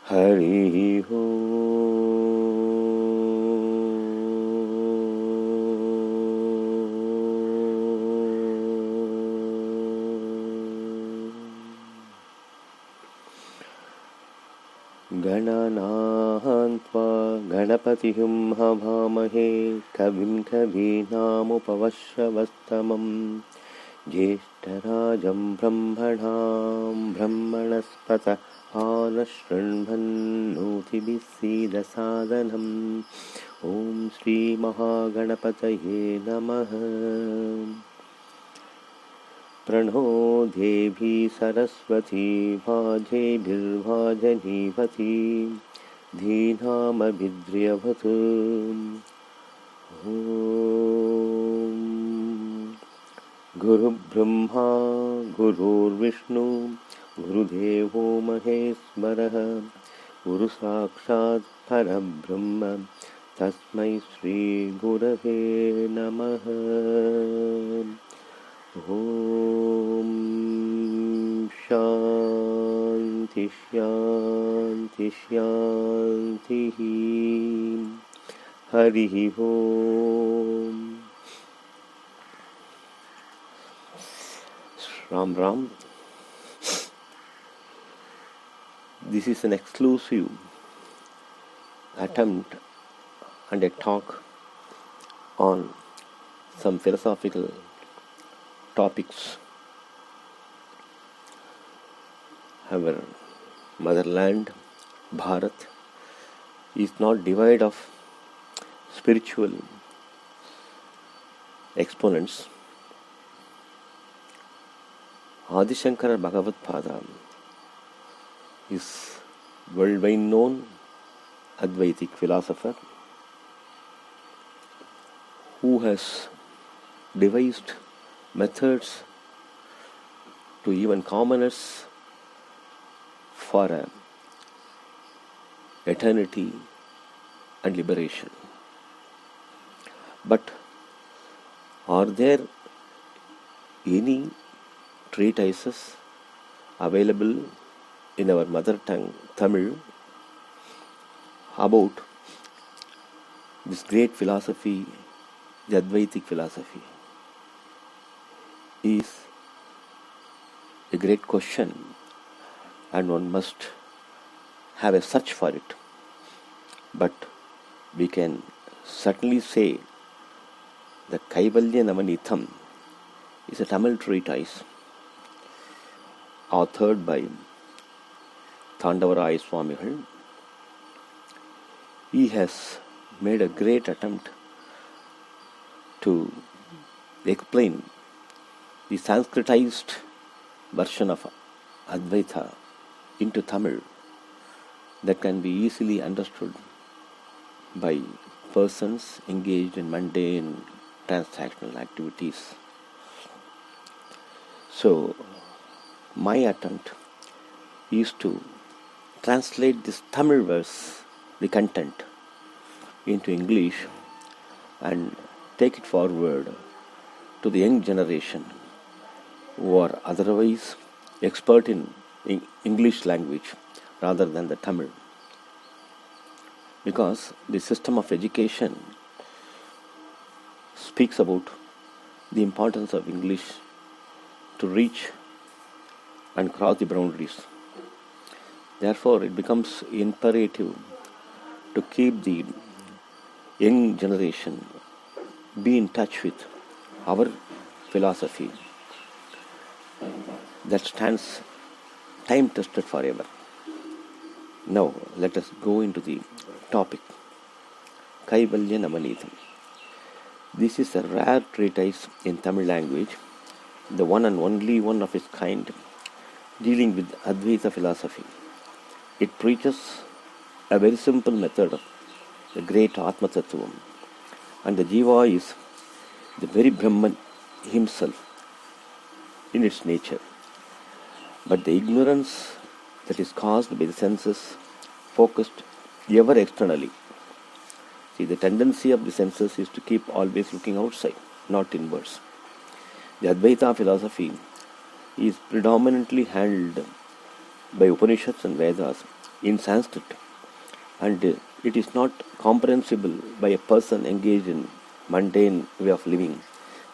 Hari Om. Gananahantva Ganapatihum Havamahe Kavim Kavinamupavashravastamam Jeshtarajam Brahmanam Brahmanaspata Anashranbhannotibhisida sadhanam. Om Shri Mahaganapataye Namaha. Prano Devi Saraswati Vajebhirvajanivati Dhinamabhidriyavatu. Om Guru Brahma Guru Vishnu Gurudevo Maheswaraha Guru Sakshat Parabrahma Tasmai Shri Gurave Namaha. Om Shanti Shanti Shanti. Hari Om. Ram Ram. This is an exclusive attempt and a talk on some philosophical topics. Our motherland, Bharat, is not devoid of spiritual exponents. Adi Shankara Bhagavad Pada is worldwide known ADVAITHIC philosopher who has devised methods to even commoners for eternity and liberation. But are there any treatises available in our mother tongue, Tamil, about this great philosophy, the Advaitic philosophy? Is a great question, and one must have a search for it. But we can certainly say that Kaivalya Navaneetham is a Tamil treatise authored by Thandavaraya Swamigal. He has made a great attempt to explain the Sanskritized version of Advaita into Tamil that can be easily understood by persons engaged in mundane transactional activities. So, my attempt is to translate this Tamil verse, the content, into English and take it forward to the young generation who are otherwise expert in English language rather than the Tamil. Because the system of education speaks about the importance of English to reach and cross the boundaries. Therefore, it becomes imperative to keep the young generation be in touch with our philosophy that stands time-tested forever. Now, let us go into the topic. Kaivalya Navaneetham. This is a rare treatise in Tamil language, the one and only one of its kind, dealing with Advaita philosophy. It preaches a very simple method of the great Atma Tattvam, and the Jiva is the very Brahman himself in its nature. But the ignorance that is caused by the senses focused ever externally. See, the tendency of the senses is to keep always looking outside, not inwards. The Advaita philosophy is predominantly handled by Upanishads and Vedas in Sanskrit, and it is not comprehensible by a person engaged in mundane way of living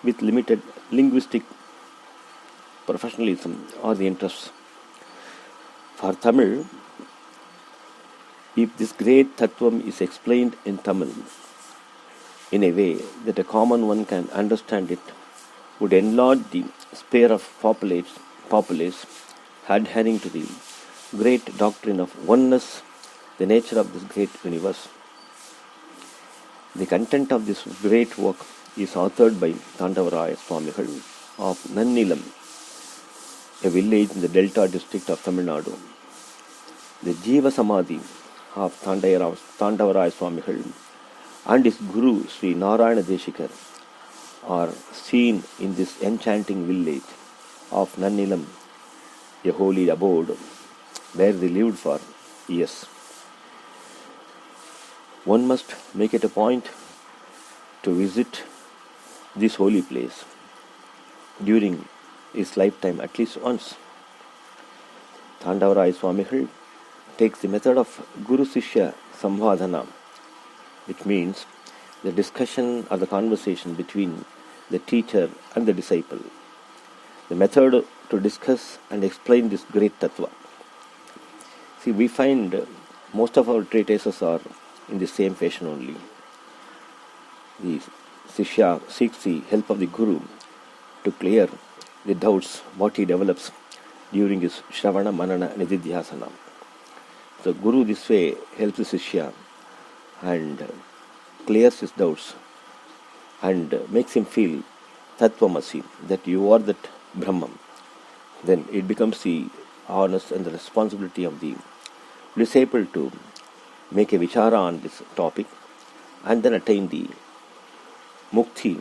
with limited linguistic professionalism or the interests. For Tamil, if this great tattvam is explained in Tamil in a way that a common one can understand it, would enlarge the sphere of populace adhering to the great doctrine of oneness, the nature of this great universe. The content of this great work is authored by Thandavaraya Swamigal of Nannilam, a village in the Delta district of Tamil Nadu. The Jiva Samadhi of Thandavaraya Swamigal and his Guru Sri.Narayana Deshikar are seen in this enchanting village of Nannilam, a holy abode where they lived for years. One must make it a point to visit this holy place during his lifetime at least once. Thandavaraya Swamigal takes the method of Guru Sishya Samvadana, which means the discussion or the conversation between the teacher and the disciple, the method to discuss and explain this great tattva. See, we find most of our treatises are in the same fashion only. The Sishya seeks the help of the Guru to clear the doubts what he develops during his Shravana, Manana, Nididhyasana. The Guru this way helps the Sishya and clears his doubts and makes him feel Tattvamasi, that you are that Brahman. Then it becomes the honest and the responsibility of the disciple to make a vichara on this topic and then attain the mukti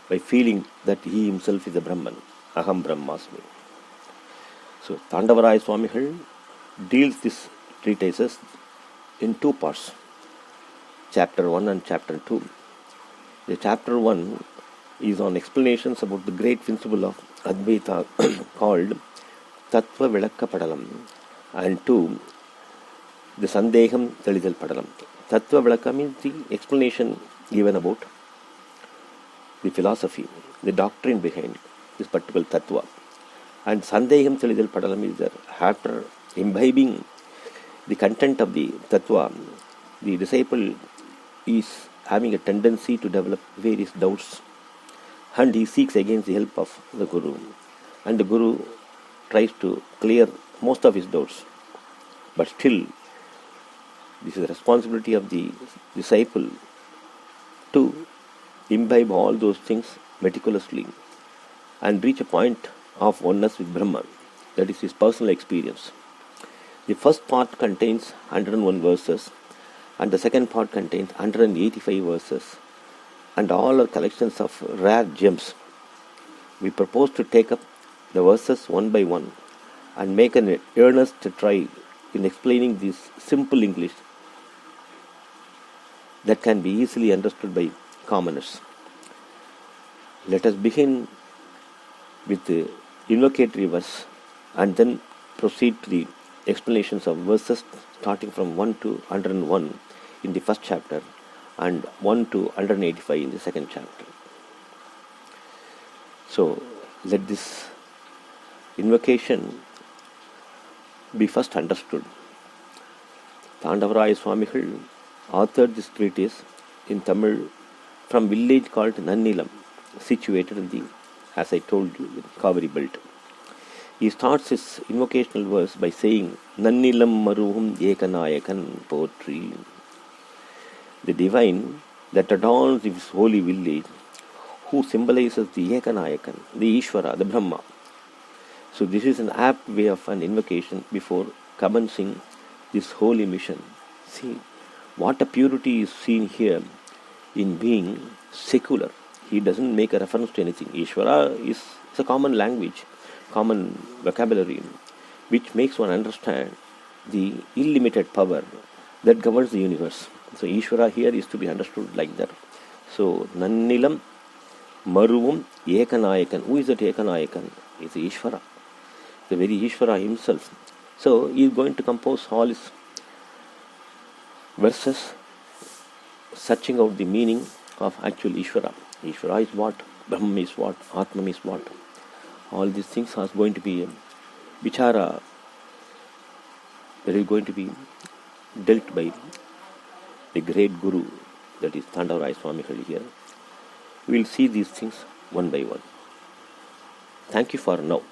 by feeling that he himself is a Brahman, Aham Brahmasmi. So Thandavaraya Swamigal deals this treatises in two parts, chapter 1 and chapter 2. The chapter 1 is on explanations about the great principle of Advaita called Tattva Vilakka Padalam, and 2, the Sandeham Thalidal Padalam. Tattva Vilakka means the explanation given about the philosophy, the doctrine behind this particular Tattva. And Sandeham Thalidal Padalam is that after imbibing the content of the Tattva, the disciple is having a tendency to develop various doubts, and he seeks against the help of the Guru, and the Guru tries to clear most of his doubts. But still, this is the responsibility of the disciple to imbibe all those things meticulously and reach a point of oneness with Brahman. That is his personal experience. The first part contains 101 verses and the second part contains 185 verses, and all are collections of rare gems. We propose to take up the verses one by one and make an earnest try in explaining this simple English that can be easily understood by commoners. Let us begin with the invocatory verse and then proceed to the explanations of verses starting from 1 to 101 in the first chapter and 1 to 185 in the second chapter. So, let this invocation be first understood. Thandavaraya Swamigal authored this treatise in Tamil from village called Nannilam, situated in the, as I told you, Kaveri belt. He starts his invocational verse by saying, Nannilam Maruhum Ekanayakan Potri. The divine that adorns his holy village, who symbolizes the Ekanayakan, the Ishvara, the Brahma. So this is an apt way of an invocation before commencing this holy mission. See, what a purity is seen here in being secular. He doesn't make a reference to anything. Ishvara is a common language, common vocabulary, which makes one understand the illimited power that governs the universe. So Ishvara here is to be understood like that. So Nannilam Maruvum Ekanayakan. Who is that Ekanayakan? He is Ishvara, the very Ishvara himself. So he is going to compose all his versus searching out the meaning of actual Ishvara. Ishvara is what? Brahma is what? Atman is what? All these things are going to be vichara. There is going to be dealt by the great Guru, that is Thandavaraya Swamigal here. We will see these things one by one. Thank you for now.